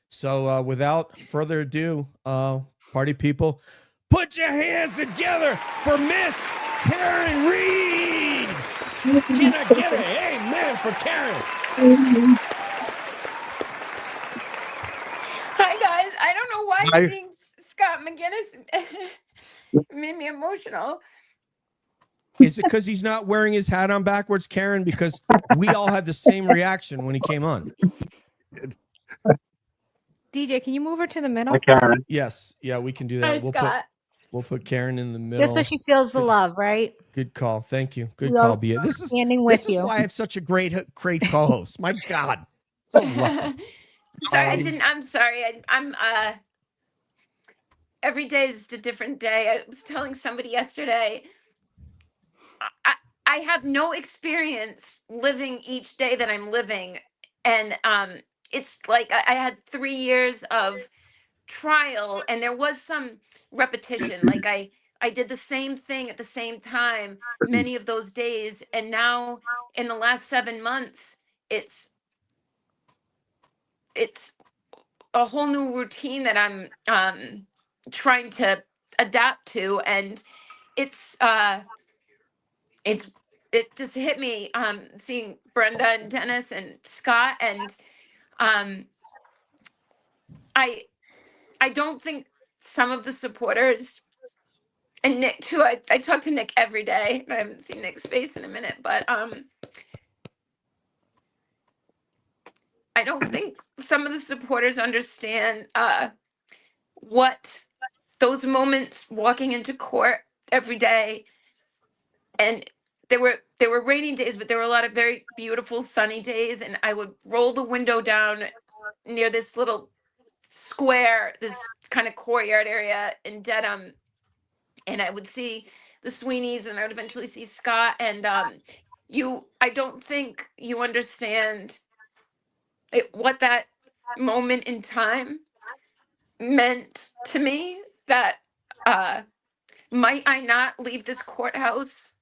So without further ado, party people, put your hands together for Miss Karen Reed. Can I get an amen for Karen? Hi guys. I don't know why Hi. seeing Scott McGinnis made me emotional. Is it because he's not wearing his hat on backwards, Karen? Because we all had the same reaction when he came on. DJ, can you move her to the middle? Hi, Karen. Yes, yeah, we can do Hi that. Scott. We'll put Karen in the middle. Just so she feels the love, right? Good call. Thank you. Good We call, all Bia. This standing with is you. why I have such a great co-host. My God, so lucky. Sorry, I'm sorry. I'm every day is just a different day. I was telling somebody yesterday, I have no experience living each day that I'm living. And it's like I had 3 years of trial, and there was some repetition. Like I did the same thing at the same time many of those days, and now in the last 7 months it's a whole new routine that I'm trying to adapt to. And it's it just hit me seeing Brenda and Dennis and Scott, and um I don't think some of the supporters, and Nick too. I talk to Nick every day. I haven't seen Nick's face in a minute, but I don't think some of the supporters understand what those moments walking into court every day. And there were rainy days, but there were a lot of very beautiful sunny days, and I would roll the window down near this little square, this kind of courtyard area in Dedham, and I would see the Sweeneys, and I would eventually see Scott. And I don't think you understand what that moment in time meant to me. That might I not leave this courthouse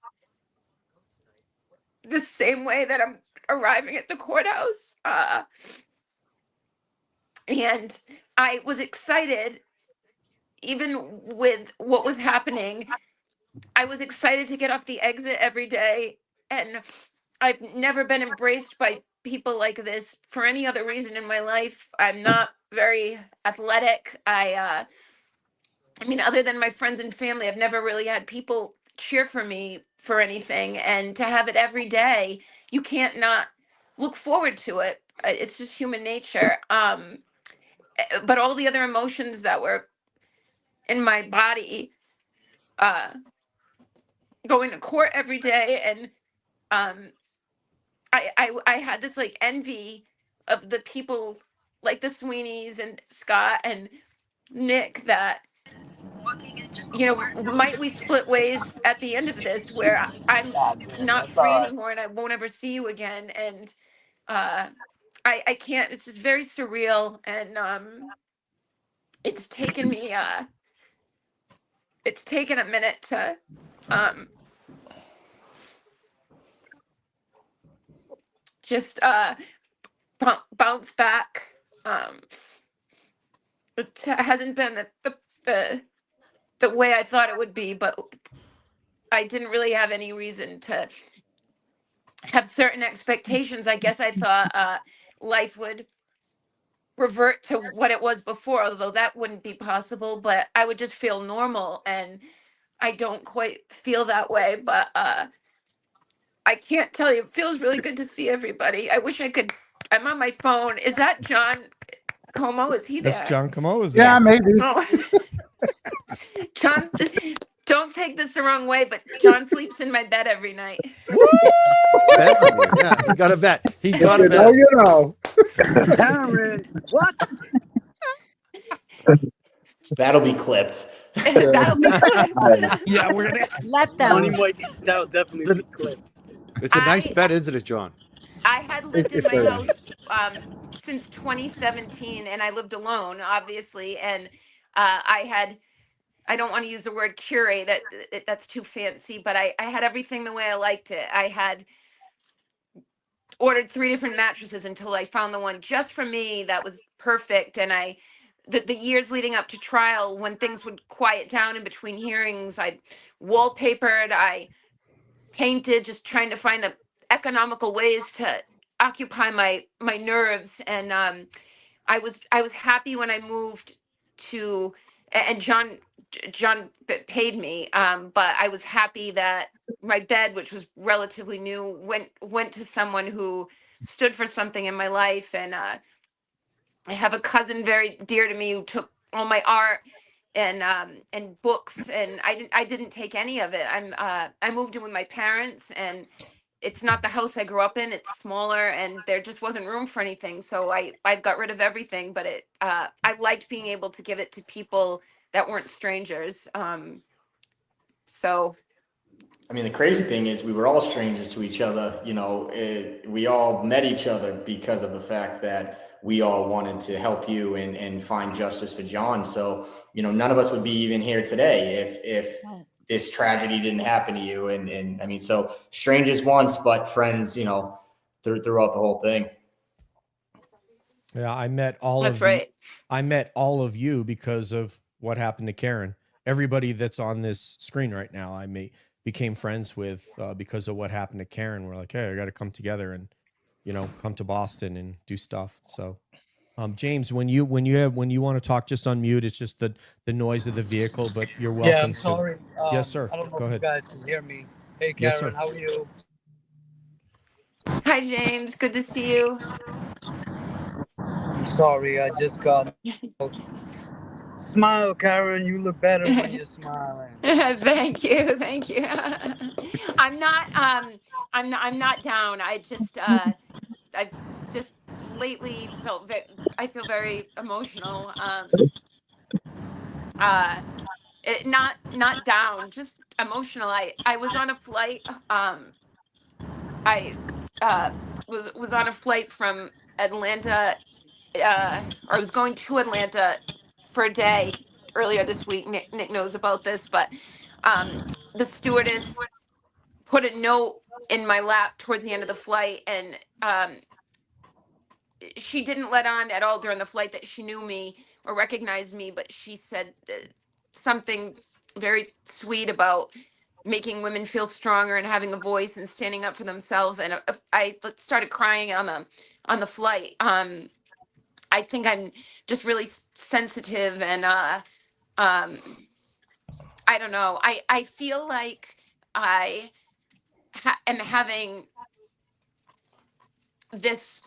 the same way that I'm arriving at the courthouse. And I was excited, even with what was happening. I was excited to get off the exit every day. And I've never been embraced by people like this for any other reason in my life. I'm not very athletic. I mean, other than my friends and family, I've never really had people cheer for me for anything. And to have it every day, you can't not look forward to it. It's just human nature. But all the other emotions that were in my body, uh, going to court every day, and I had this like envy of the people like the Sweeneys and Scott and Nick that, might we split ways at the end of this, where I'm not free anymore and I won't ever see you again. And I can't. It's just very surreal. And it's taken me it's taken a minute to just bounce back. It hasn't been the way I thought it would be, but I didn't really have any reason to have certain expectations. I guess I thought life would revert to what it was before, although that wouldn't be possible, but I would just feel normal, and I don't quite feel that way. But I can't tell you, it feels really good to see everybody. I wish I could. I'm on my phone. Is that John Como? Is he there? That's John Como. Is Yeah, there? maybe. Oh. John, don't take this the wrong way, but John sleeps in my bed every night. Bet on you. Yeah, he got a bet. He got a You know, bet. you know. Karen, what? That'll be clipped. That'll be clipped. Yeah, we're gonna. Let Money them. might that'll definitely be clipped. It's a nice bet, isn't it, John? I had lived in It's my a- house since 2017, and I lived alone, obviously. And I don't want to use the word curate, that's too fancy, but I had everything the way I liked it. I had ordered 3 different mattresses until I found the one just for me that was perfect. And the years leading up to trial, when things would quiet down in between hearings, I wallpapered, I painted, just trying to find economical ways to occupy my nerves. And I was happy when I moved to, and John paid me, but I was happy that my bed, which was relatively new, went to someone who stood for something in my life. And I have a cousin very dear to me who took all my art and books, and I didn't take any of it. I moved in with my parents, and it's not the house I grew up in. It's smaller, and there just wasn't room for anything. So I've got rid of everything. But I liked being able to give it to people that weren't strangers. So I mean, the crazy thing is we were all strangers to each other. We all met each other because of the fact that we all wanted to help you and find justice for John. So, none of us would be even here today if this tragedy didn't happen to you. And I mean, so strangers once, but friends, throughout the whole thing. Yeah, I met all that's of right. I met all of you because of what happened to Karen. Everybody that's on this screen right now, became friends with because of what happened to Karen. We're like, hey, I got to come together and come to Boston and do stuff. So, James, when you want to talk, just unmute. It's just the noise of the vehicle, but you're Yeah, welcome I'm to. sorry. Yes, sir. I don't know Go if you ahead. guys can hear me. Hey, Yes, Karen, sir. how are you? Hi, James. Good to see you. I'm sorry. I just got. Smile, Karen. You look better when you're smiling. Thank you. Thank you. I'm not I'm not down. I've just lately I feel very emotional. Uh not down, just emotional. I was on a flight. I uh was on a flight from Atlanta, or I was going to Atlanta for a day earlier this week. Nick knows about this, but um the stewardess put a note in my lap towards the end of the flight, and she didn't let on at all during the flight that she knew me or recognized me, but she said something very sweet about making women feel stronger and having a voice and standing up for themselves. And I started crying on the flight. I think I'm just really sensitive, and um, I don't know. I feel like I am having this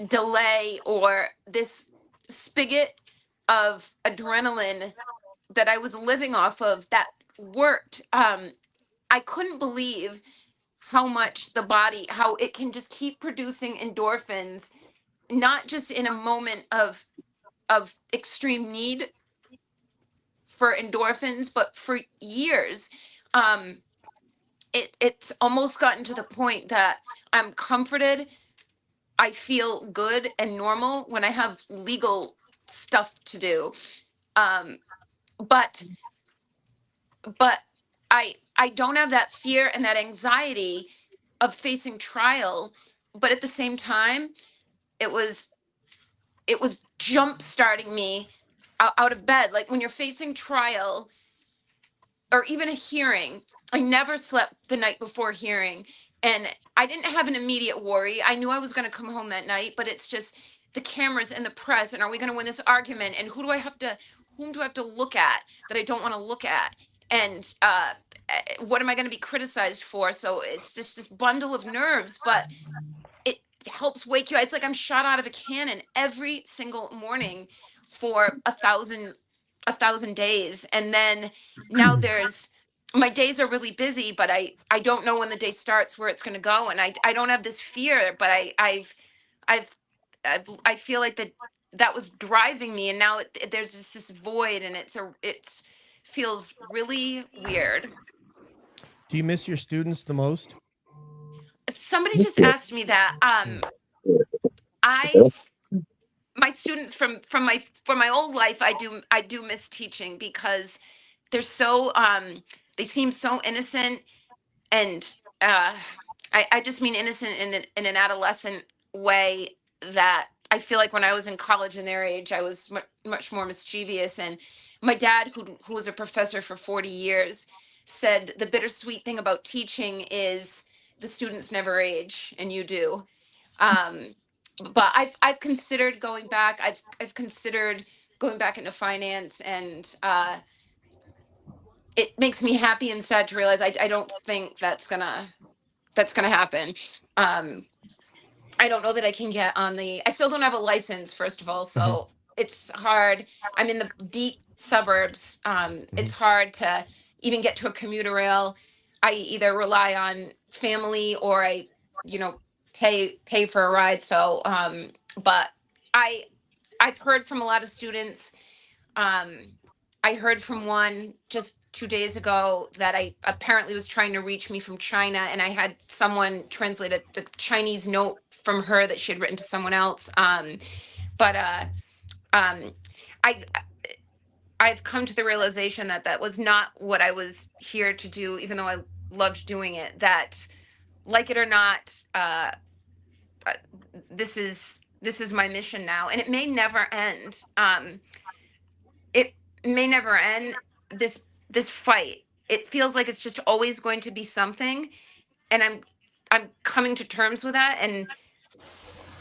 delay or this spigot of adrenaline that I was living off of that worked. I couldn't believe how much the body, how it can just keep producing endorphins, not just in a moment of extreme need for endorphins, but for years. Um, it's almost gotten to the point that I'm comforted. I feel good and normal when I have legal stuff to do. Um, but but I don't have that fear and that anxiety of facing trial. But at the same time, it was jump starting me out of bed. Like when you're facing trial or even a hearing, I never slept the night before hearing, and I didn't have an immediate worry. I knew I was going to come home that night, but it's just the cameras and the press, and are we going to win this argument, and whom do I have to look at that I don't want to look at, and what am I going to be criticized for? So it's this bundle of nerves, but it helps wake you. It's like I'm shot out of a cannon every single morning for a thousand days. And then now there's my days are really busy, but I don't know when the day starts, where it's going to go. And I don't have this fear, but I've I feel like that was driving me. And now there's just this void, and it's feels really weird. Do you miss your students the most? Somebody just asked me that. I My students from my old life, I do miss teaching, because they're so they seem so innocent, and uh I just mean innocent in an adolescent way, that I feel like when I was in college and their age, I was much more mischievous. And my dad, who was a professor for 40 years, said the bittersweet thing about teaching is the students never age, and you do. Um, but I've considered going back. I've considered going back into finance, and it makes me happy and sad to realize I don't think that's gonna happen. Um, I don't know that I can get on the. I still don't have a license, first of all, Mhm. so it's hard. I'm in the deep suburbs. It's Mhm. hard to even get to a commuter rail. I either rely on family or I, you know, pay for a ride. So, but I I've heard from a lot of students. Um, I heard from one just 2 days ago that I apparently was trying to reach me from China, and I had someone translate a Chinese note from her that she had written to someone else. But um, I I've come to the realization that that was not what I was here to do, even though I loved doing it. That, like it or not, uh, this is my mission now, and it may never end. It may never end. This fight, it feels like it's just always going to be something, and I'm coming to terms with that. And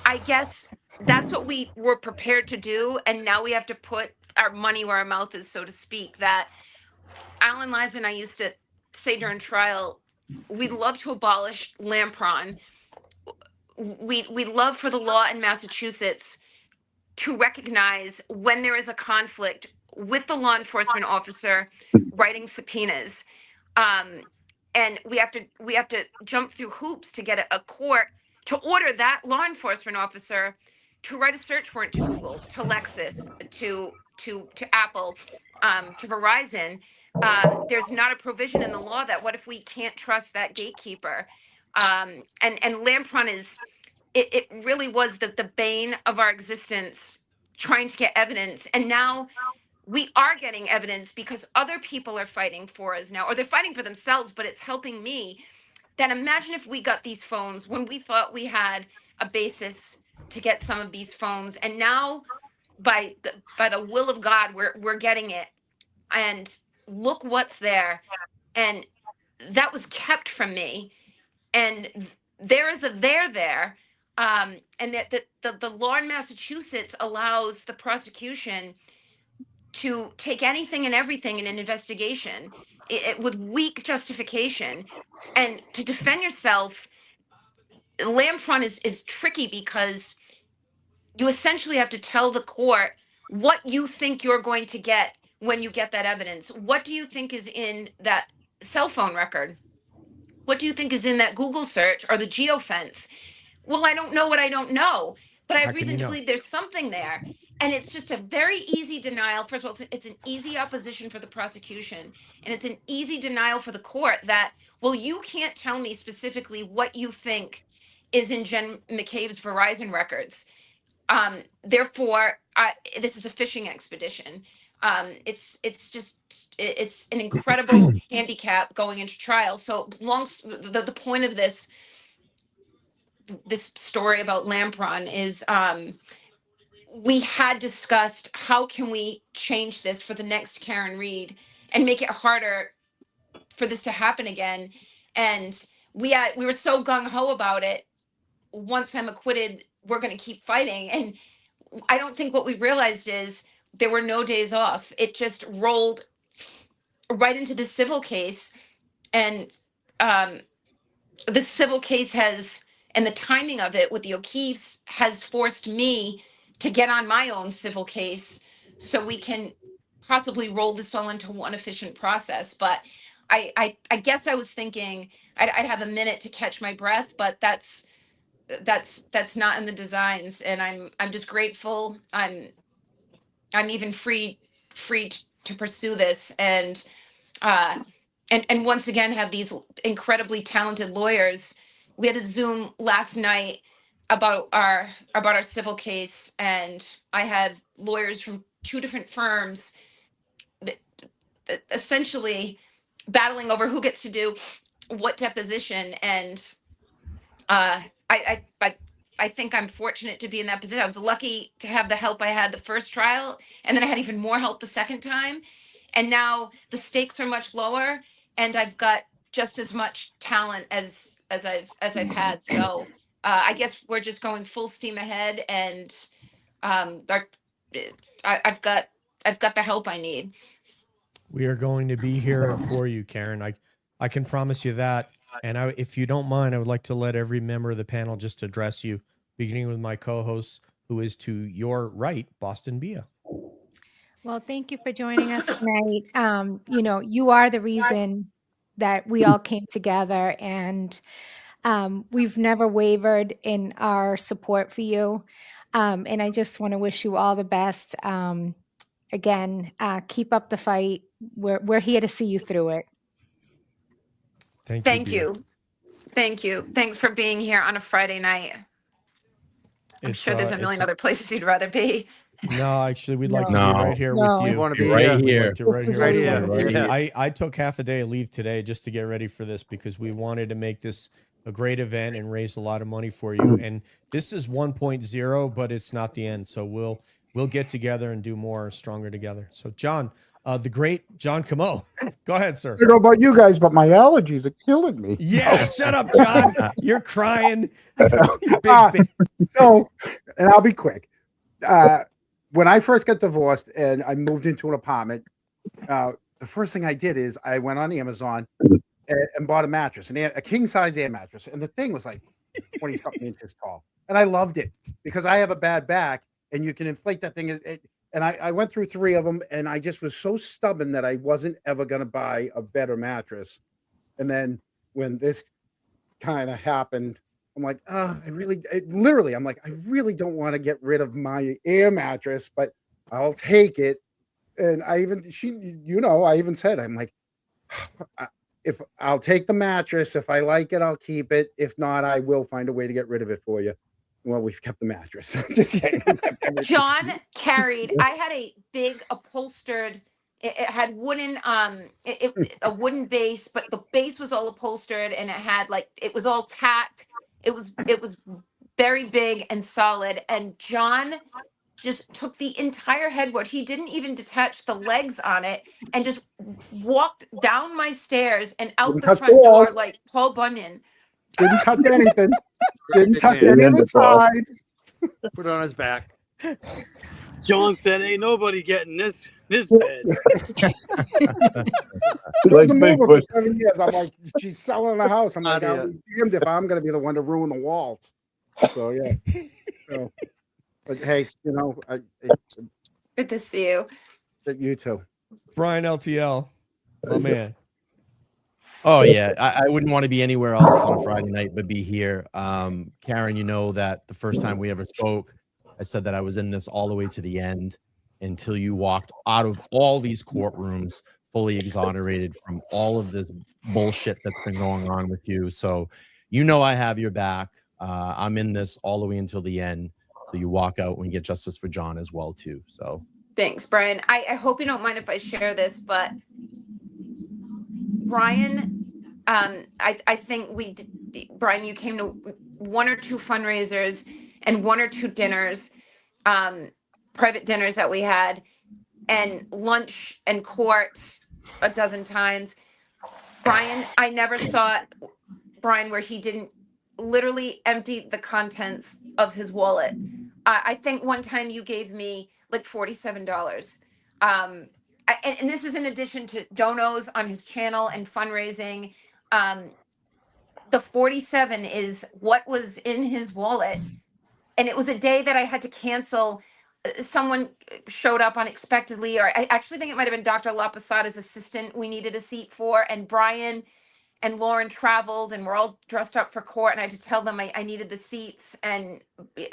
I guess that's what we were prepared to do, and now we have to put our money where our mouth is, so to speak. That Alan Liza and I used to say during trial, we'd love to abolish Lampron. We'd love for the law in Massachusetts to recognize when there is a conflict with the law enforcement officer writing subpoenas. Um, and we have to jump through hoops to get a court to order that law enforcement officer to write a search warrant to Google, to Lexus, to Apple, to Verizon. There's not a provision in the law that, what if we can't trust that gatekeeper? And Lampron is, it really was the bane of our existence, trying to get evidence. And now we are getting evidence because other people are fighting for us now, or they're fighting for themselves, but it's helping me. Then imagine if we got these phones when we thought we had a basis to get some of these phones, and now by the will of God, we're getting it. And look what's there. And that was kept from me. And there is a there. And that the law in Massachusetts allows the prosecution to take anything and everything in an investigation, with weak justification, and to defend yourself. Lampfront is tricky because you essentially have to tell the court what you think you're going to get when you get that evidence. What do you think is in that cell phone record? What do you think is in that Google search or the geofence? Well, I don't know what I don't know, but I How have can you reason to know? believe there's something there. And it's just a very easy denial. First of all, it's an easy opposition for the prosecution, and it's an easy denial for the court that, well, you can't tell me specifically what you think is in Jen McCabe's Verizon records. Therefore, this is a fishing expedition. It's an incredible handicap going into trial. So the point of this story about Lampron is, we had discussed how can we change this for the next Karen Reed and make it harder for this to happen again. And we were so gung ho about it. Once I'm acquitted, we're going to keep fighting. And I don't think what we realized is there were no days off. It just rolled right into the civil case. And um, the civil case has, and the timing of it with the O'Keefe's has forced me to get on my own civil case so we can possibly roll this all into one efficient process. But I guess I was thinking I'd have a minute to catch my breath, but that's not in the designs. And I'm just grateful. I'm even free to pursue this. Uh, and once again have these incredibly talented lawyers. We had a Zoom last night about our civil case, and I had lawyers from two different firms essentially battling over who gets to do what deposition. And I think I'm fortunate to be in that position. I was lucky to have the help I had the first trial, and then I had even more help the second time. And now the stakes are much lower, and I've got just as much talent as I've had. So I guess we're just going full steam ahead, and our, I've got the help I need. We are going to be here for you, Karen. I can promise you that. And if you don't mind, I would like to let every member of the panel just address you, beginning with my co-host, who is to your right, Boston Bia. Well, thank you for joining us tonight. You are the reason that we all came together, and we've never wavered in our support for you. And I just want to wish you all the best. Again, keep up the fight. We're here to see you through it. Thank Thank Bia. you. Thank you. Thanks for being here on a Friday night. I'm sure there's a million other places you'd rather be. No, actually, we'd like to be right here with you. We want to be right here. We'd here. like to This right is here. where we Right want to here. be. Yeah. I took half a day of leave today just to get ready for this because we wanted to make this a great event and raise a lot of money for you. And this is 1.0, but it's not the end. So we'll get together and do more stronger together. So John, the great John Camo, go ahead, sir. I don't know about you guys, but my allergies are killing me. Yeah, shut up, John. You're crying. So, and I'll be quick. When I first got divorced and I moved into an apartment, the first thing I did is I went on Amazon and bought a mattress, a king size air mattress, and the thing was like 20 something inches tall, and I loved it because I have a bad back, and you can inflate that thing. And I went through 3 of them, and I just was so stubborn that I wasn't ever going to buy a better mattress. And then when this kind of happened, I'm like, I'm like, I really don't want to get rid of my air mattress, but I'll take it. And I even said, I'm like, if I'll take the mattress, if I like it, I'll keep it. If not, I will find a way to get rid of it for you. Well, we've kept the mattress. Just saying. John carried, I had a big upholstered, it had wooden, a wooden base, but the base was all upholstered and it had it was all tacked. It was very big and solid. And John just took the entire headboard. He didn't even detach the legs on it and just walked down my stairs and out Didn't the touch front the door walls. like Paul Bunyan. Didn't touch anything. Didn't Big touch man. any of the sides. Put it on his back. John said, "Ain't nobody getting this bed." She was a mover for 7 years. I'm like, she's selling the house. I'm like, Outta I'll be damned if I'm going to be the one to ruin the walls. So yeah. So, but hey, Good to see you. you too. Brian LTL, my man. Oh yeah, I wouldn't want to be anywhere else on a Friday night but be here. Karen, you know that the first time we ever spoke, I said that I was in this all the way to the end until you walked out of all these courtrooms fully exonerated from all of this bullshit that's been going on with you. So I have your back. I'm in this all the way until the end. So you walk out and get justice for John as well too. So Thanks, Brian. I hope you don't mind if I share this, but Brian, I think Brian, you came to 1 or 2 fundraisers and 1 or 2 dinners, private dinners that we had, and lunch and court a dozen times. Brian, I never saw Brian where he didn't literally empty the contents of his wallet. I think one time you gave me like $47. And this is in addition to donos on his channel and fundraising. The 47 is what was in his wallet. And it was a day that I had to cancel. Someone showed up unexpectedly, or I actually think it might have been Dr. Lapasada's assistant we needed a seat for. And Brian and Lauren traveled and we're all dressed up for court. And I had to tell them I needed the seats. And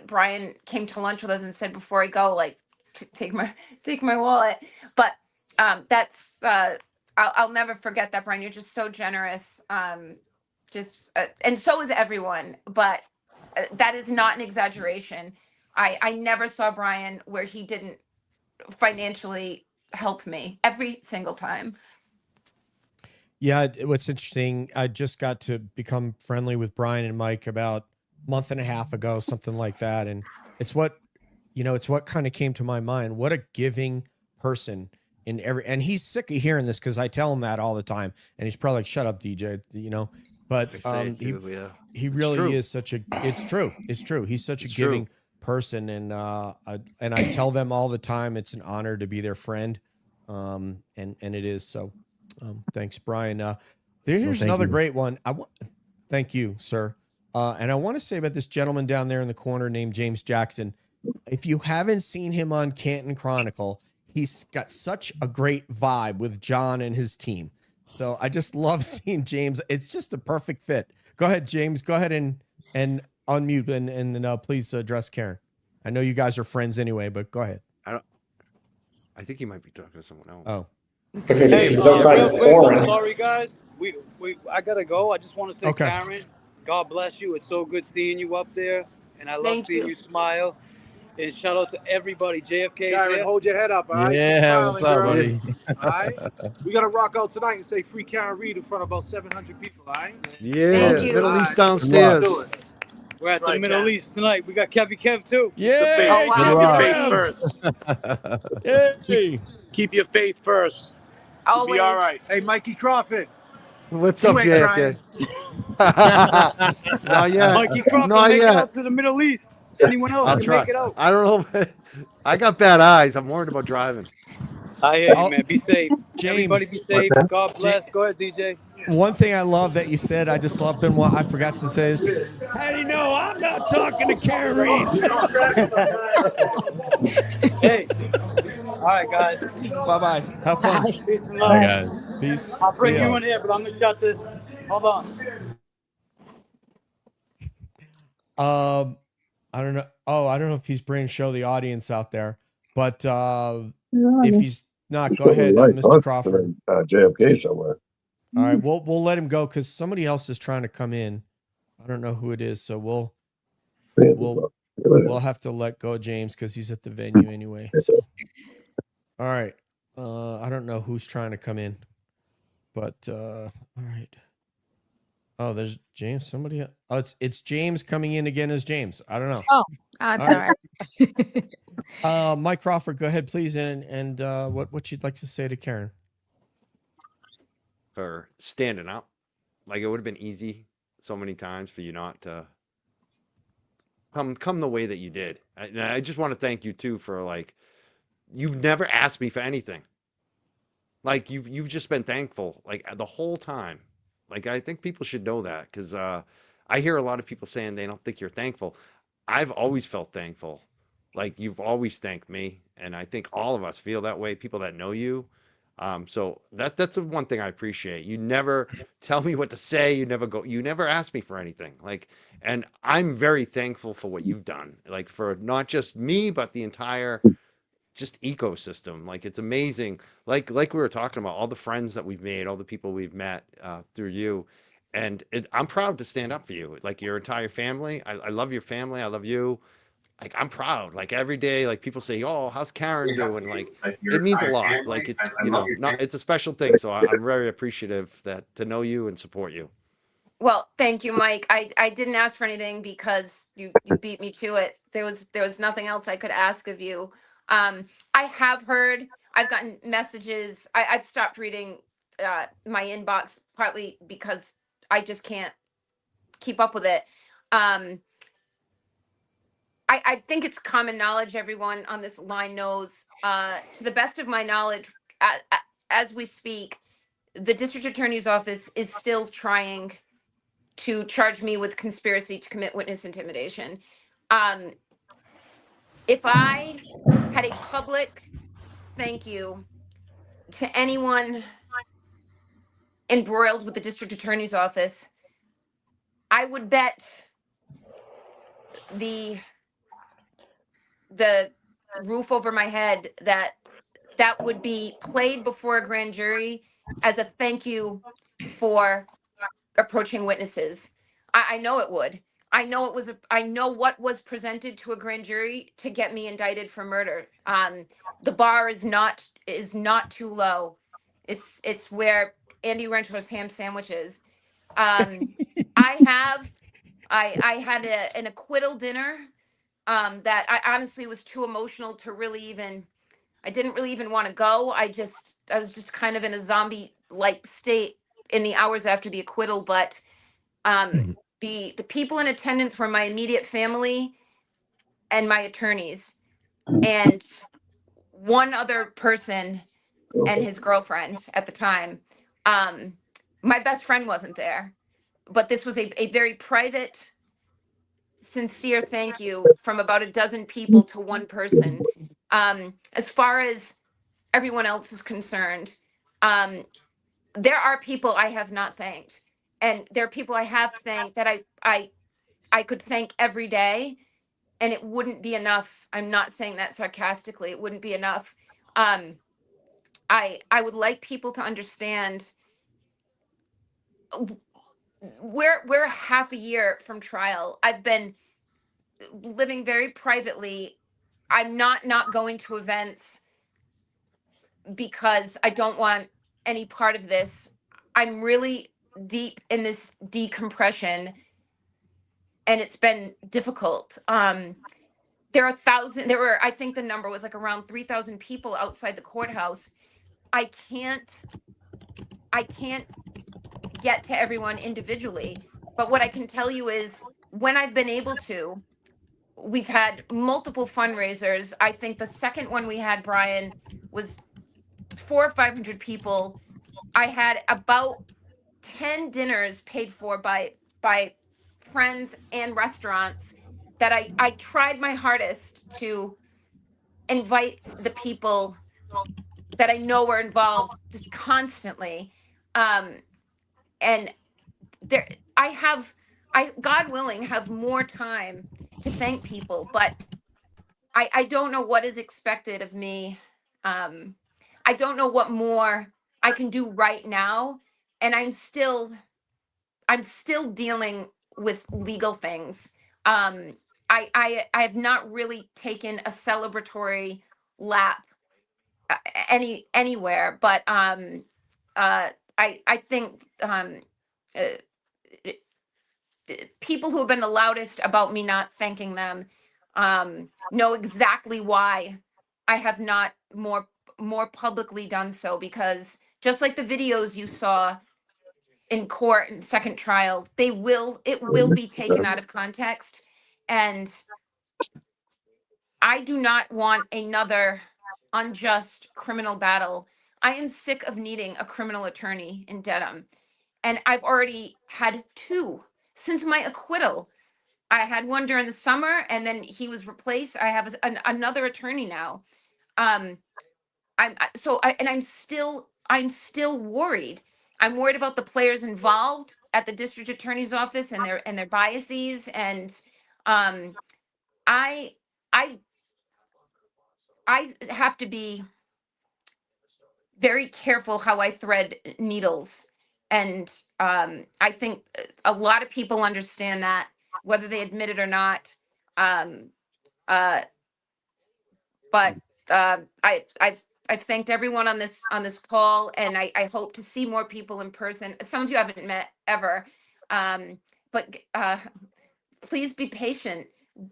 Brian came to lunch with us and said, before I go, take my wallet. But that's I'll never forget that, Brian. You're just so generous. And so is everyone. But that is not an exaggeration. I never saw Brian where he didn't financially help me every single time. Yeah, what's interesting, I just got to become friendly with Brian and Mike about a month and a half ago, something like that. And it's what, it's what kind of came to my mind. What a giving person and he's sick of hearing this because I tell him that all the time. And he's probably like, shut up, DJ, but I say it too, yeah. he It's really true. is it's true. It's true. He's such It's a giving true. person. And I tell them all the time, it's an honor to be their friend. And it is. So, thanks, Brian. Here's thank another you. great one. Thank you, sir. And I want to say about this gentleman down there in the corner named James Jackson. If you haven't seen him on Canton Chronicle, he's got such a great vibe with John and his team. So I just love seeing James. It's just a perfect fit. Go ahead, James. Go ahead and unmute and please address Karen. I know you guys are friends anyway, but go ahead. I think he might be talking to someone else. Oh. Hey, It's outside, real it's quick, I'm pouring. sorry, guys. I gotta go. I just want to say, Okay. Karen, God bless you. It's so good seeing you up there, and I love Thank seeing you. you smile. And shout out to everybody. JFK's Karen, here. hold your head up, all right? Yeah, Keep what's smiling, up, girl. buddy? All right? We got to rock out tonight and say free Karen Reed in front of about 700 people, all right? Yeah, Thank you. Middle All East right. downstairs. Do it. We're at That's the right, Middle Karen. East tonight. We got Kevy Kev too. Yay! Oh, wow. Keep your faith Kev. first. Yay! Keep your faith first. You'll be all Always. right. Hey, Mikey Crawford, What's you up, ain't JFK? trying. Not yet. Mikey Crawford, Not make it yet. out to the Middle East. Anyone else I'll can try. make it out. I don't know. I got bad eyes. I'm worried about driving. I hear you, Oh, man. Be safe. Everybody James. be safe. God bless. Go ahead, DJ. One thing I love that you said, I just love been what I forgot to say is, how do you know I'm not talking to Karen Reed? Hey. All right, guys. Bye. Have fun. Bye. Peace and Hi, love. guys. Peace. I'll See bring ya. you in here, but I'm gonna shut this. Hold on. I don't know. Oh, I don't know if he's bringing show the audience out there, but if he's not, go ahead, Mr. Crawford. JFK somewhere. All right, we'll let him go because somebody else is trying to come in. I don't know who it is, so we'll have to let go of James because he's at the venue anyway. So, all right. I don't know who's trying to come in, but all right. Oh, there's James. Somebody. Oh, it's James coming in again as James. I don't know. Oh, it's all right. Mike Crawford, go ahead, please, and what you'd like to say to Karen. For standing up. Like, it would have been easy so many times for you not to come the way that you did. And I just want to thank you too for, like, you've never asked me for anything. Like, you've just been thankful, like, the whole time. Like, I think people should know that, because I hear a lot of people saying they don't think you're thankful. I've always felt thankful. Like, you've always thanked me, and I think all of us feel that way, people that know you. So that's the one thing I appreciate. You never tell me what to say. You never ask me for anything. Like, and I'm very thankful for what you've done, like, for not just me, but the entire just ecosystem. Like, it's amazing. Like we were talking about, all the friends that we've made, all the people we've met through you. And I'm proud to stand up for you, like, your entire family. I love your family. I love you. Like, I'm proud. Like, every day, like, people say, "Oh, how's Karen doing?" Like, it means a lot. Like, it's, it's a special thing. So I'm very appreciative to know you and support you. Well, thank you, Mike. I didn't ask for anything because you beat me to it. There was nothing else I could ask of you. I have heard, I've gotten messages. I've stopped reading my inbox partly because I just can't keep up with it. I think it's common knowledge, everyone on this line knows, to the best of my knowledge, as we speak, the district attorney's office is still trying to charge me with conspiracy to commit witness intimidation. If I had a public thank you to anyone embroiled with the district attorney's office, I would bet the roof over my head that would be played before a grand jury as a thank you for approaching witnesses. I know it would. I know it was. I know what was presented to a grand jury to get me indicted for murder. The bar is not too low. It's where Andy Rentro's ham sandwiches. I had an acquittal dinner that I honestly was too emotional to really even. I didn't really even want to go. I was just kind of in a zombie like state in the hours after the acquittal. But the people in attendance were my immediate family and my attorneys and one other person and his girlfriend at the time. My best friend wasn't there, but this was a very private, sincere thank you from about a dozen people to one person. As far as everyone else is concerned, there are people I have not thanked, and there are people I have thanked that I could thank every day, and it wouldn't be enough. I'm not saying that sarcastically. It wouldn't be enough. I would like people to understand we're half a year from trial. I've been living very privately. I'm not going to events because I don't want any part of this. I'm really deep in this decompression, and it's been difficult. There were, I think the number was like around 3,000 people outside the courthouse. I can't get to everyone individually, but what I can tell you is when I've been able to, we've had multiple fundraisers. I think the second one we had, Brian, was 400 or 500 people. I had about 10 dinners paid for by friends and restaurants that I tried my hardest to invite the people that I know were involved just constantly. And there I God willing have more time to thank people, but I don't know what is expected of me. I don't know what more I can do right now, and I'm still dealing with legal things. I have not really taken a celebratory lap anywhere, but I think uh, people who have been the loudest about me not thanking them know exactly why I have not more publicly done so, because just like the videos you saw in court and second trial, it will be taken out of context, and I do not want another unjust criminal battle. I am sick of needing a criminal attorney in Dedham, and I've already had two since my acquittal. I had one during the summer, and then he was replaced. I have another attorney now. Um, and I'm still worried. I'm worried about the players involved at the district attorney's office and their biases, and um, I I I have to be very careful how I thread needles, and I think a lot of people understand that, whether they admit it or not. Um, uh, but I've thanked everyone on this call, and I hope to see more people in person. Some of you haven't met ever, but please be patient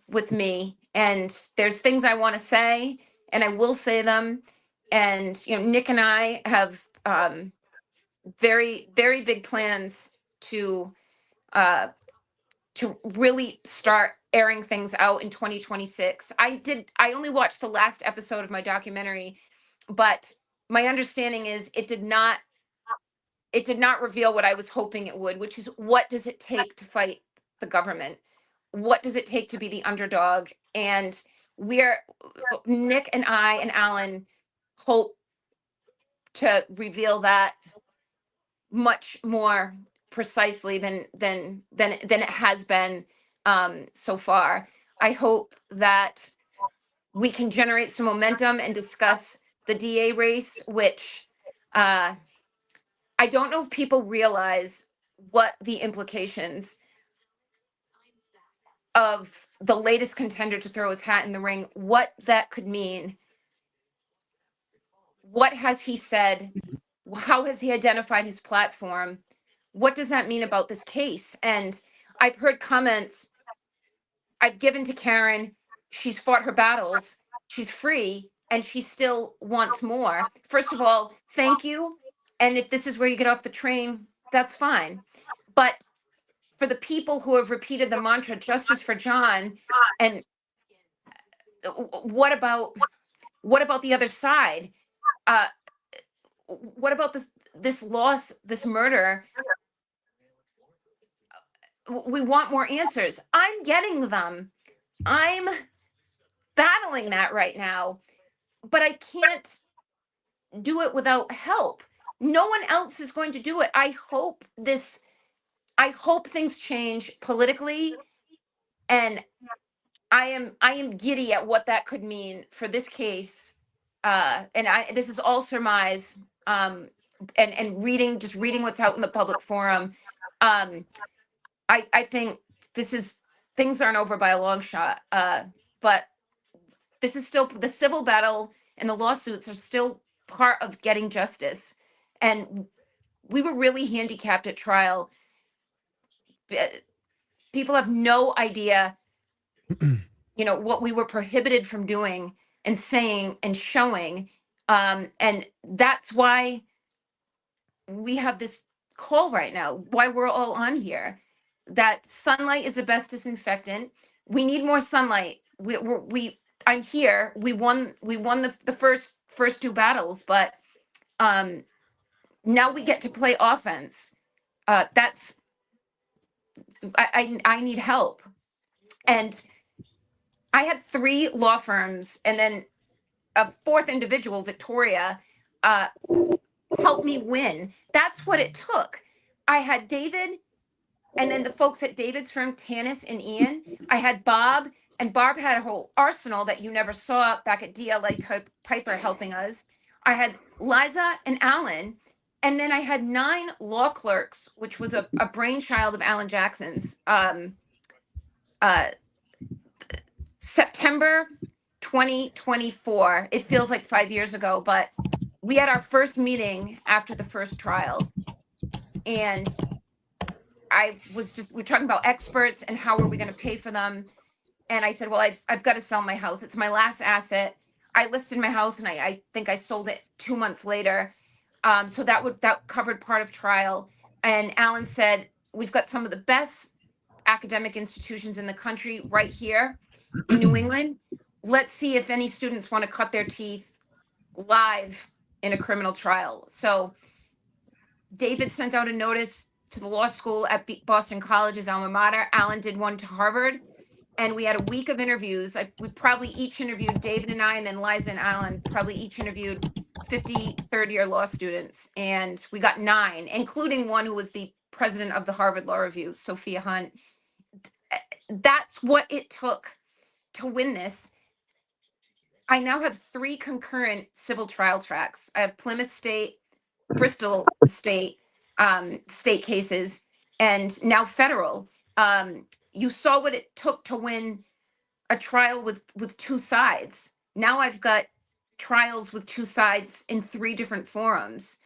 with me. And there's things I want to say, and I will say them. And Nick and I have very very big plans to uh, really start airing things out in 2026. I only watched the last episode of my documentary, but my understanding is it did not reveal what I was hoping it would, which is, what does it take to fight the government? What does it take to be the underdog? And Nick and I and Alan hope to reveal that much more precisely than it has been so far. I hope that we can generate some momentum and discuss the DA race, which I don't know if people realize what the implications of the latest contender to throw his hat in the ring, what that could mean. What has he said How has he identified his platform? What does that mean about this case? And I've heard comments I've given to Karen. She's fought her battles. She's free and she still wants more. First of all, thank you. And if this is where you get off the train, that's fine. But for the people who have repeated the mantra, justice for John, and what about the other side? Uh, what about this loss, this murder? We want more answers. I'm getting them. I'm battling that right now, but I can't do it without help. No one else is going to do it. I hope things change politically, and I am giddy at what that could mean for this case. And this is all surmise, and reading what's out in the public forum. I think things aren't over by a long shot. But this is still the civil battle, and the lawsuits are still part of getting justice. And we were really handicapped at trial. People have no idea, what we were prohibited from doing and saying and showing. And that's why we have this call right now, why we're all on here, that sunlight is the best disinfectant. We need more sunlight. I'm here. We won the first two battles, but now we get to play offense. I need help. And I had 3 law firms and then a 4th individual, Victoria, helped me win. That's what it took. I had David, and then the folks at David's firm, Tanis and Ian. I had Bob, and Barb had a whole arsenal that you never saw back at DLA Piper helping us. I had Liza and Alan, and then I had 9 law clerks, which was a brainchild of Alan Jackson's. September 2024. It feels like 5 years ago, but we had our first meeting after the first trial, and we're talking about experts and how are we going to pay for them. And I said, well, I've got to sell my house. It's my last asset. I listed my house, and I think I sold it 2 months later. So that covered part of trial. And Alan said, we've got some of the best academic institutions in the country right here in New England. Let's see if any students want to cut their teeth live in a criminal trial. So David sent out a notice to the law school at Boston College's alma mater. Alan did one to Harvard. And we had a week of interviews. We probably each interviewed, David and I, and then Liza and Alan probably each interviewed 50 third-year law students. And we got 9, including one who was the president of the Harvard Law Review, Sophia Hunt. That's what it took to win this. I now have 3 concurrent civil trial tracks. I have Plymouth State, Bristol State, state cases, and now federal. You saw what it took to win a trial with 2 sides. Now I've got trials with 2 sides in 3 different forums.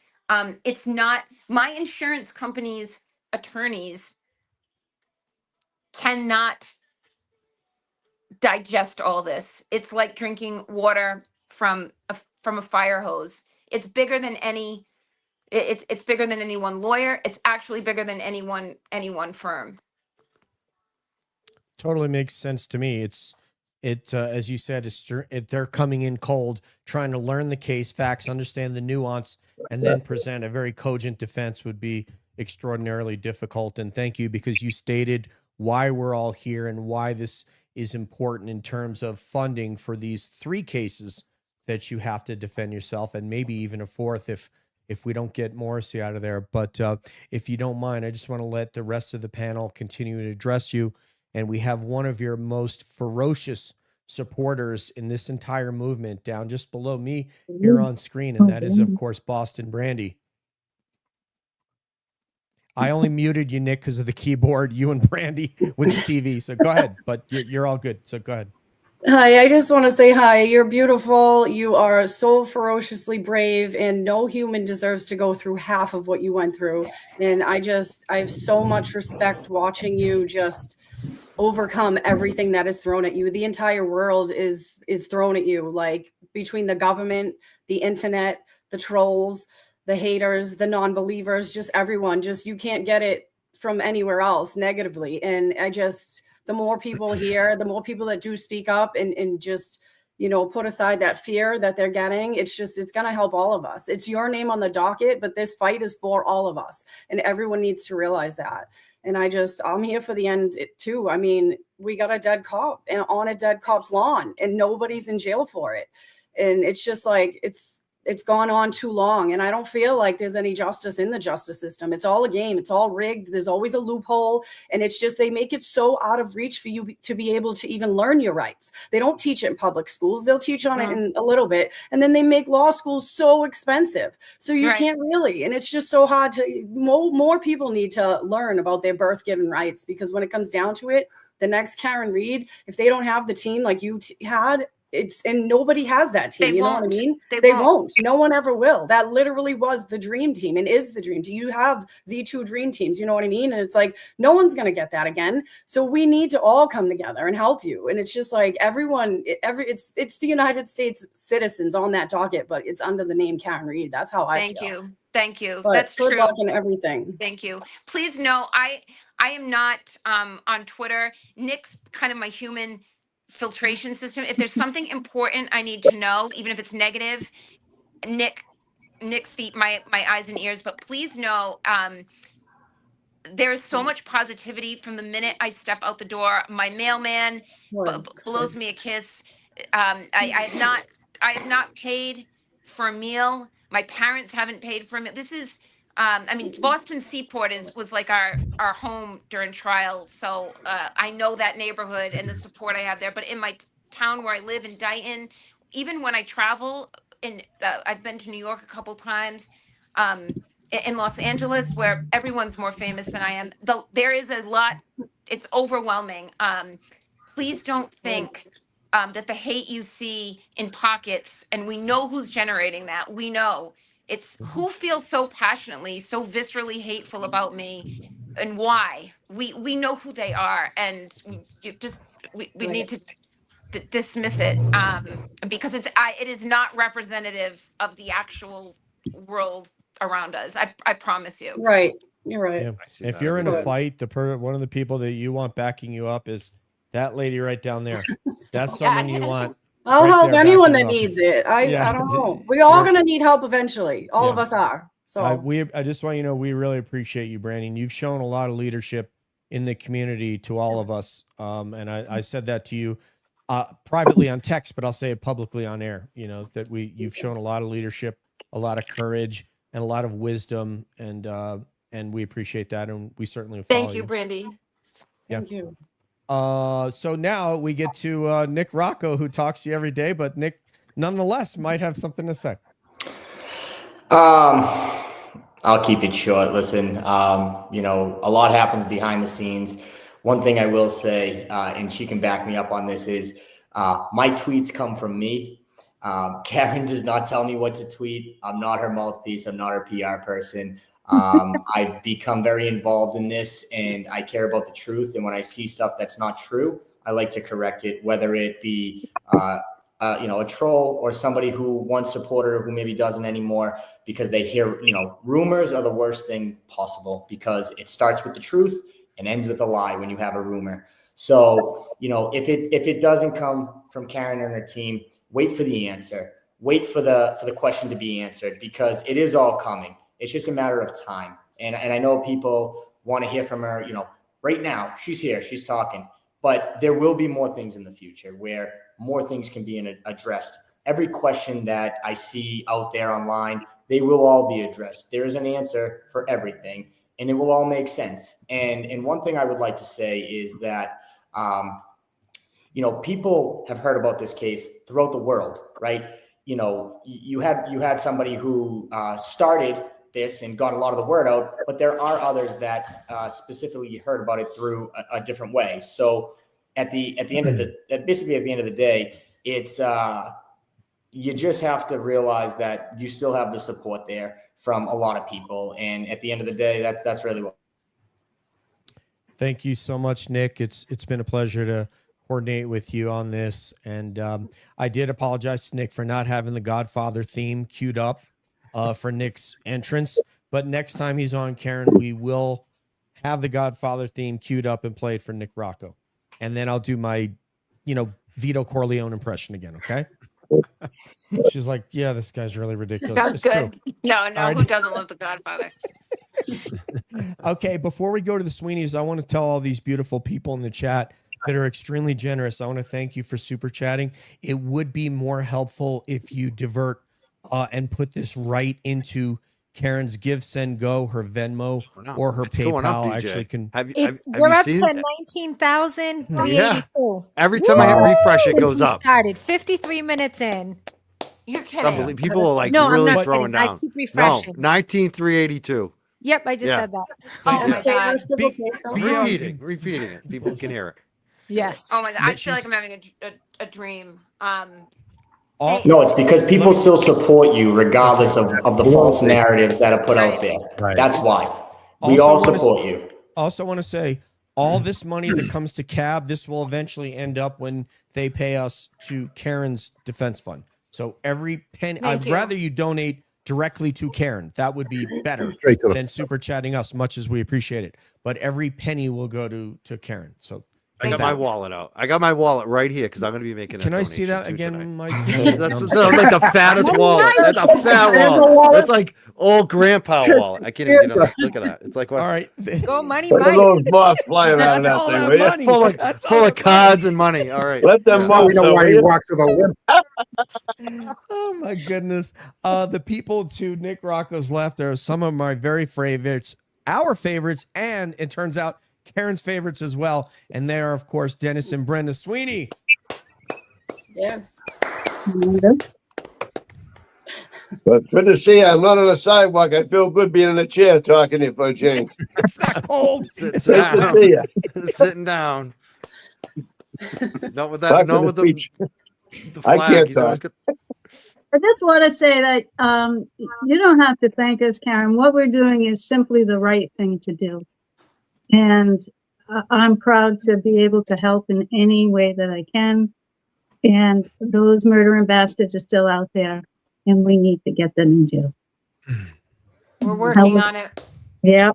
It's not, my insurance company's attorneys cannot digest all this. It's like drinking water from a fire hose. It's bigger than any one lawyer. It's actually bigger than any one firm. Totally makes sense to me. As you said, they're coming in cold, trying to learn the case, facts, understand the nuance, and then present a very cogent defense would be extraordinarily difficult. And thank you, because you stated why we're all here and why this is important in terms of funding for these 3 cases that you have to defend yourself, and maybe even a 4th if we don't get Morrissey out of there. But if you don't mind, I just want to let the rest of the panel continue to address you. And we have one of your most ferocious supporters in this entire movement down just below me here on screen, and that is, of course, Boston Brandy. I only muted you, Nick, because of the keyboard, you and Brandy with the TV. So go ahead, but you're all good. So go ahead. Hi, I just want to say hi. You're beautiful. You are so ferociously brave, and no human deserves to go through half of what you went through. And I have so much respect watching you just overcome everything that is thrown at you. The entire world is thrown at you, like between the government, the internet, the trolls, the haters, the non-believers, just everyone. Just you can't get it from anywhere else negatively. And the more people here, the more people that do speak up and just put aside that fear that they're getting, it's going to help all of us. It's your name on the docket, but this fight is for all of us, and everyone needs to realize that. And I'm here for the end too. I mean, we got a dead cop on a dead cop's lawn, and nobody's in jail for it. And it's just like, it's gone on too long. And I don't feel like there's any justice in the justice system. It's all a game. It's all rigged. There's always a loophole. And it's just, they make it so out of reach for you to be able to even learn your rights. They don't teach it in public schools. They'll teach on it in a little bit. And then they make law schools so expensive. So you can't really, and it's just so hard to, more people need to learn about their birth given rights, because when it comes down to it, the next Karen Reed, if they don't have the team like you had, and nobody has that team. You know what I mean? They won't. No one ever will. That literally was the dream team and is the dream team. You have the two dream teams. You know what I mean? And it's like, no one's going to get that again. So we need to all come together and help you. And it's just like it's the United States citizens on that docket, but it's under the name Karen Reed. That's how I feel. Thank you. But That's good true. luck in everything. Thank you. Please know, I am not on Twitter. Nick's kind of my human filtration system. If there's something important I need to know, even if it's negative, Nick's my eyes and ears. But please know, there's so much positivity from the minute I step out the door. My mailman blows me a kiss. I have not paid for a meal. My parents haven't paid for a meal. This is, I mean, Boston Seaport was like our home during trial. So I know that neighborhood and the support I have there. But in my town where I live in Dighton, even when I travel, I've been to New York a couple times. In Los Angeles, where everyone's more famous than I am, there is a lot. It's overwhelming. Please don't think that the hate you see in pockets, and we know who's generating that. We know it's who feels so passionately, so viscerally hateful about me, and why. We know who they are, and we need to dismiss it, because it is not representative of the actual world around us. I promise you. Right. You're right. Yeah. If you're in a fight, one of the people that you want backing you up is that lady right down there. That's someone you want. I'll help anyone that needs it. I don't know. We're all going to need help eventually. All of us are. So I just want you to know, we really appreciate you, Brandon. You've shown a lot of leadership in the community to all of us. And I said that to you privately on text, but I'll say it publicly on air, that you've shown a lot of leadership, a lot of courage, and a lot of wisdom. And we appreciate that. And we certainly follow you. Thank you, Brandy. Thank you. So now we get to Nick Rocco, who talks to you every day, but Nick nonetheless might have something to say. I'll keep it short. Listen, a lot happens behind the scenes. One thing I will say, and she can back me up on this, is my tweets come from me. Karen does not tell me what to tweet. I'm not her mouthpiece. I'm not her PR person. I've become very involved in this, and I care about the truth. And when I see stuff that's not true, I like to correct it, whether it be a troll or somebody who once supported her who maybe doesn't anymore, because they hear, rumors are the worst thing possible, because it starts with the truth and ends with a lie when you have a rumor. So, if it doesn't come from Karen and her team, wait for the answer. Wait for the question to be answered, because it is all coming. It's just a matter of time. And I know people want to hear from her, right now. She's here, she's talking. But there will be more things in the future where more things can be addressed. Every question that I see out there online, they will all be addressed. There is an answer for everything, and it will all make sense. And one thing I would like to say is that, people have heard about this case throughout the world, right? You had somebody who started this and got a lot of the word out, but there are others that specifically heard about it through a different way. So, at the end of basically at the end of the day, it's you just have to realize that you still have the support there from a lot of people. And at the end of the day, that's really what. Thank you so much, Nick. It's been a pleasure to coordinate with you on this. And I did apologize to Nick for not having the Godfather theme queued up for Nick's entrance. But next time he's on, Karen, we will have the Godfather theme queued up and played for Nick Rocco. And then I'll do my, Vito Corleone impression again, okay? She's like, yeah, this guy's really ridiculous. That's it's good. True. No, Right. who doesn't love the Godfather? Okay, before we go to the Sweeneys, I want to tell all these beautiful people in the chat that are extremely generous. I want to thank you for super chatting. It would be more helpful if you divert and put this right into Karen's Give, Send, Go, her Venmo, or her PayPal. Actually, We're up to 19,382. Every time I hit refresh, it goes up. Started 53 minutes in. You're kidding. People are like No, really I'm not throwing kidding. down. I keep refreshing. No, 19,382. Yep, I just said that. Oh my God. Repeating it. People can hear it. Yes. Oh my God. I feel like I'm having a dream. No, it's because people still support you regardless of the false narratives that are put out there. Right. That's why. We all support you. Also want to say, all this money that comes to CAB, this will eventually end up when they pay us to Karen's defense fund. So every penny, I'd rather you donate directly to Karen. That would be better than super chatting us, much as we appreciate it. But every penny will go to Karen. So I got my wallet out. I got my wallet right here because I'm going to be making. Can I see that again, Mike? That's like the fattest wallet. That's a fat wallet. That's like old grandpa wallet. I can't even get it. Look at that. It's like what? All right. Go money, Look at Mike. those moths flying out of that thing, will you? Full of cards and money. All right. Let them moths. We know why he walks with a limp. Oh my goodness. The people to Nick Rocco's left are some of my very favorites, our favorites, and it turns out Karen's favorites as well. And they are, of course, Dennis and Brenda Sweeney. Yes. Well, it's good to see you. I'm not on the sidewalk. I feel good being in a chair talking to you for a change. It's not cold. It's good to see you. Sitting down. Not with that. Not with the flag. I can't He's always talk. I just want to say that you don't have to thank us, Karen. What we're doing is simply the right thing to do. And I'm proud to be able to help in any way that I can. And those murdering bastards are still out there, and we need to get them in jail. We're working on it. Yeah.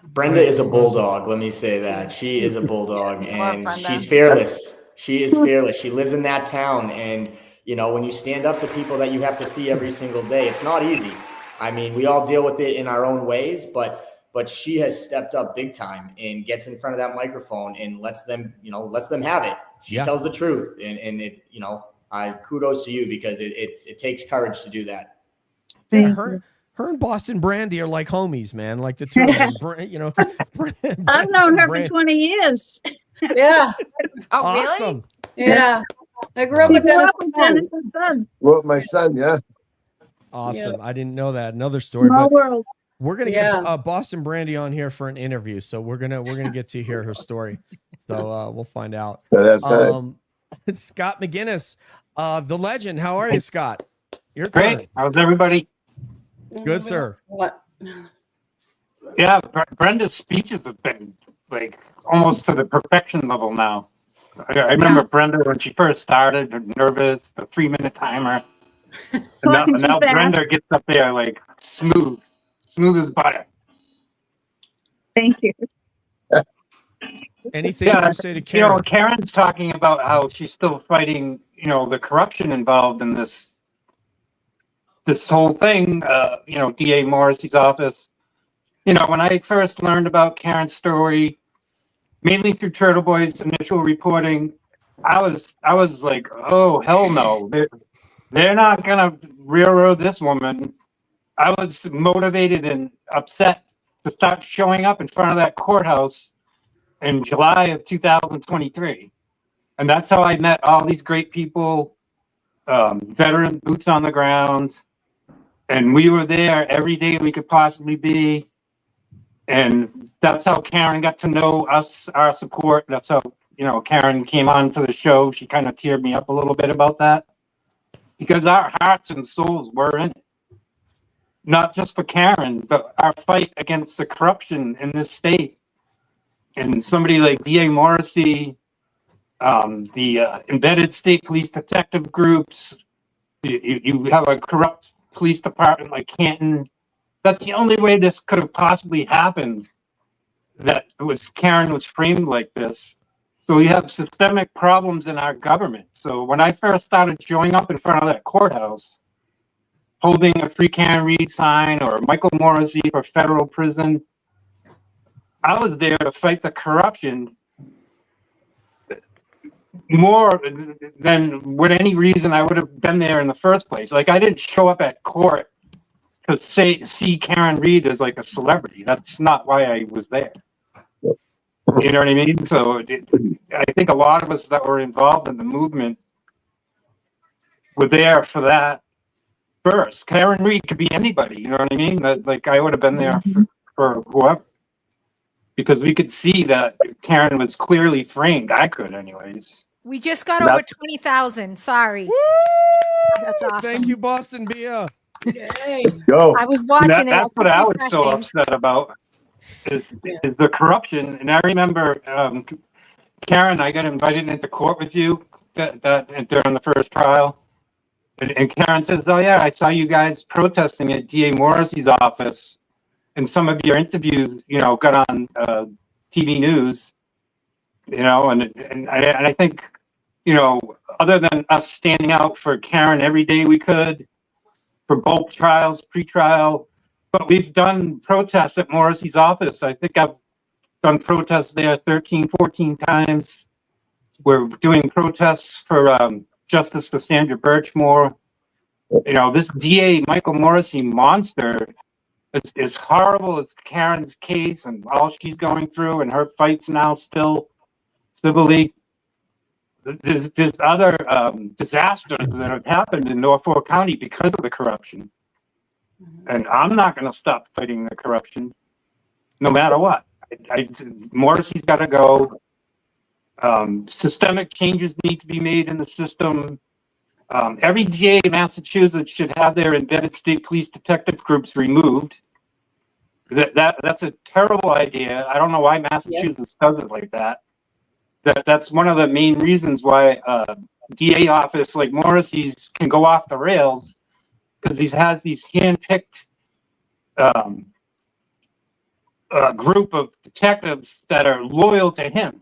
Brenda is a bulldog. Let me say that. She is a bulldog, and she's fearless. She is fearless. She lives in that town. And, when you stand up to people that you have to see every single day, it's not easy. I mean, we all deal with it in our own ways, but she has stepped up big time and gets in front of that microphone and lets them have it. She tells the truth. And it, I kudos to you because it takes courage to do that. Yeah, her and Boston Brandy are like homies, man. Like the two of them, I've known her for 20 years. Yeah. Oh, awesome. really? Yeah. I grew up with Dennis's son. Well, my son, yeah. Awesome. Yeah. I didn't know that. Another story. Small But world. we're gonna get Boston Brandy on here for an interview, so we're gonna get to hear her story. So we'll find out. Scott McGinnis, the legend. How are you, Scott? Your turn. Great. How's everybody? Good, sir. What? Yeah, Brenda's speeches have been like almost to the perfection level now. I remember Brenda when she first started, nervous, the 3-minute timer. And now Brenda gets up there like smooth as butter. Thank you. Anything you say to Karen? Karen's talking about how she's still fighting, the corruption involved in this whole thing, DA Morrissey's office. When I first learned about Karen's story, mainly through Turtle Boy's initial reporting, I was like, oh, hell no. They're not going to railroad this woman. I was motivated and upset to start showing up in front of that courthouse in July of 2023. And that's how I met all these great people, veteran boots on the ground. And we were there every day we could possibly be. And that's how Karen got to know us, our support. That's how, Karen came on to the show, she kind of teared me up a little bit about that, because our hearts and souls were in it. Not just for Karen, but our fight against the corruption in this state. And somebody like D.A. Morrissey, the embedded state police detective groups, you have a corrupt police department like Canton. That's the only way this could have possibly happened, that Karen was framed like this. So we have systemic problems in our government. So when I first started showing up in front of that courthouse, holding a Free Karen Reed sign or Michael Morrissey for federal prison, I was there to fight the corruption more than with any reason I would have been there in the first place. Like, I didn't show up at court to see Karen Reed as like a celebrity. That's not why I was there. You know what I mean? So I think a lot of us that were involved in the movement were there for that first. Karen Reed could be anybody. You know what I mean? Like, I would have been there for whoever, because we could see that Karen was clearly framed. I could, anyways. We just got over 20,000. Sorry. Woo! That's awesome. Thank you, Boston Bia. Let's go. I was watching it. That's what I was so upset about, is the corruption. And I remember, Karen, I got invited into court with you that during the first trial. And Karen says, "Oh yeah, I saw you guys protesting at D.A. Morrissey's office, and some of your interviews, got on TV news, and I think, other than us standing out for Karen every day we could, for both trials, pre-trial, but we've done protests at Morrissey's office. I think I've done protests there 13, 14 times. We're doing protests for justice for Sandra Birchmore. This DA Michael Morrissey monster, as horrible as Karen's case and all she's going through and her fights now still civilly, there's other disasters that have happened in Norfolk County because of the corruption. And I'm not going to stop fighting the corruption no matter what. Morrissey's got to go. Systemic changes need to be made in the system. Every DA in Massachusetts should have their embedded state police detective groups removed. That's a terrible idea. I don't know why Massachusetts does it like that. That's one of the main reasons why DA office like Morrissey's can go off the rails, because he has these hand-picked group of detectives that are loyal to him.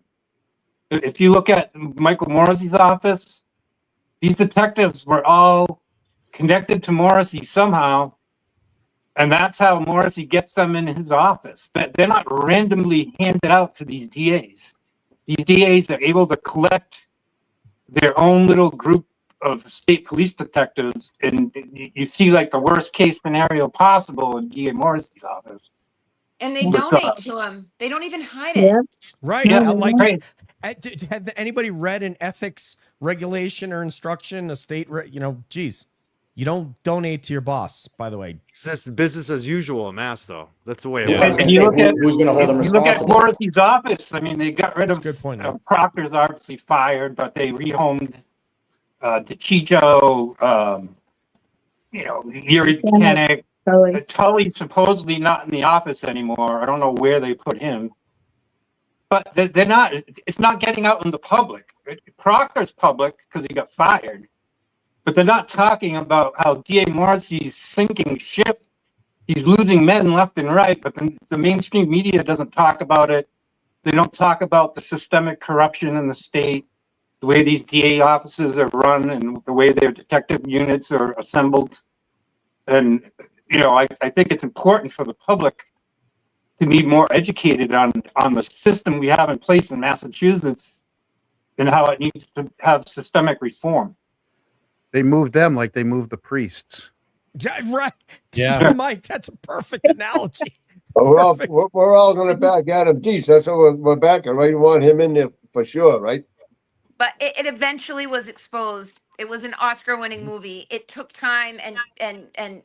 If you look at Michael Morrissey's office, these detectives were all connected to Morrissey somehow, and that's how Morrissey gets them in his office. They're not randomly handed out to these DAs. These DAs are able to collect their own little group of state police detectives, and you see like the worst case scenario possible in DA Morrissey's office. And they donate to him. They don't even hide it. Right. Yeah, Like, has anybody read an ethics regulation or instruction, a state, geez, you don't donate to your boss, by the way. It's just business as usual at Mass, though. That's the way it Yeah. works. And you look at who's going to hold them you look at responsible? Morrissey's office. I mean, they got rid of Good point. Proctor's obviously fired, but they rehomed DeCiccio, Yuri Buchanan. Tully's supposedly not in the office anymore. I don't know where they put him, but they're not. It's not getting out in the public. Proctor's public because he got fired, but they're not talking about how DA Morrissey's sinking ship. He's losing men left and right, but the mainstream media doesn't talk about it. They don't talk about the systemic corruption in the state, the way these DA offices are run, and the way their detective units are assembled. And I think it's important for the public to be more educated on the system we have in place in Massachusetts and how it needs to have systemic reform. They moved them like they moved the priests. Yeah, right. Yeah. Mike, that's a perfect analogy. We're all going to back Adam Deese. That's what we're backing, right? You want him in there for sure, right? But it eventually was exposed. It was an Oscar-winning movie. It took time, and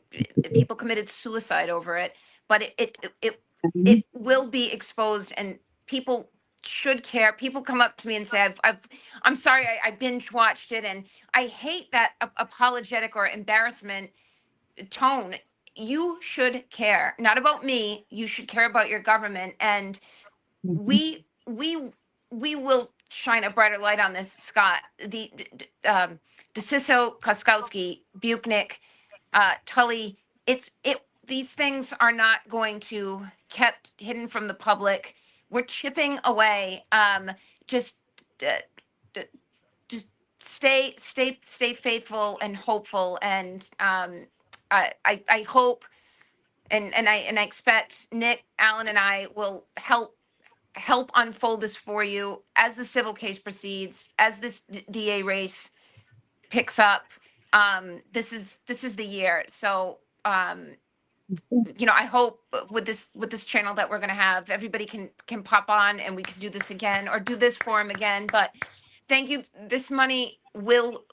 people committed suicide over it. But it will be exposed, and people should care. People come up to me and say, I'm sorry, I binge watched it, and I hate that apologetic or embarrassment tone. You should care, not about me. You should care about your government, and we will shine a brighter light on this, Scott. DeCicco, Koskowski, Buchnick, Tully. These things are not going to kept hidden from the public. We're chipping away. Just uh, d- just stay faithful and hopeful, and I hope and I expect Nick, Alan, and I will help unfold this for you as the civil case proceeds, as this DA race picks up. This is the year. So I hope with this channel that we're gonna have, everybody can pop on and we can do this again or do this forum again. But thank you. This money will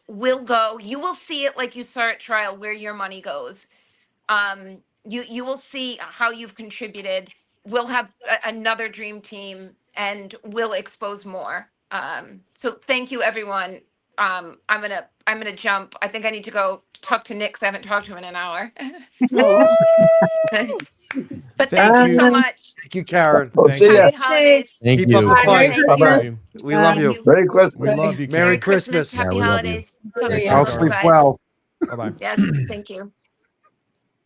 go. You will see it like you saw at trial where your money goes. You will see how you've contributed. We'll have another dream team and we'll expose more. So thank you, everyone. I'm gonna jump. I think I need to go talk to Nick 'cause I haven't talked to him in an hour. But thank you so much. Thank you, Karen. We'll see ya. Happy holidays. Thank Keep you. up the Merry fight. Christmas. We love you. Merry Christmas. We love you, Merry Karen. Christmas. Happy we love you. holidays. Talk Thank to you, you I'll Karen. sleep guys. well. Bye-bye. Yes, thank you.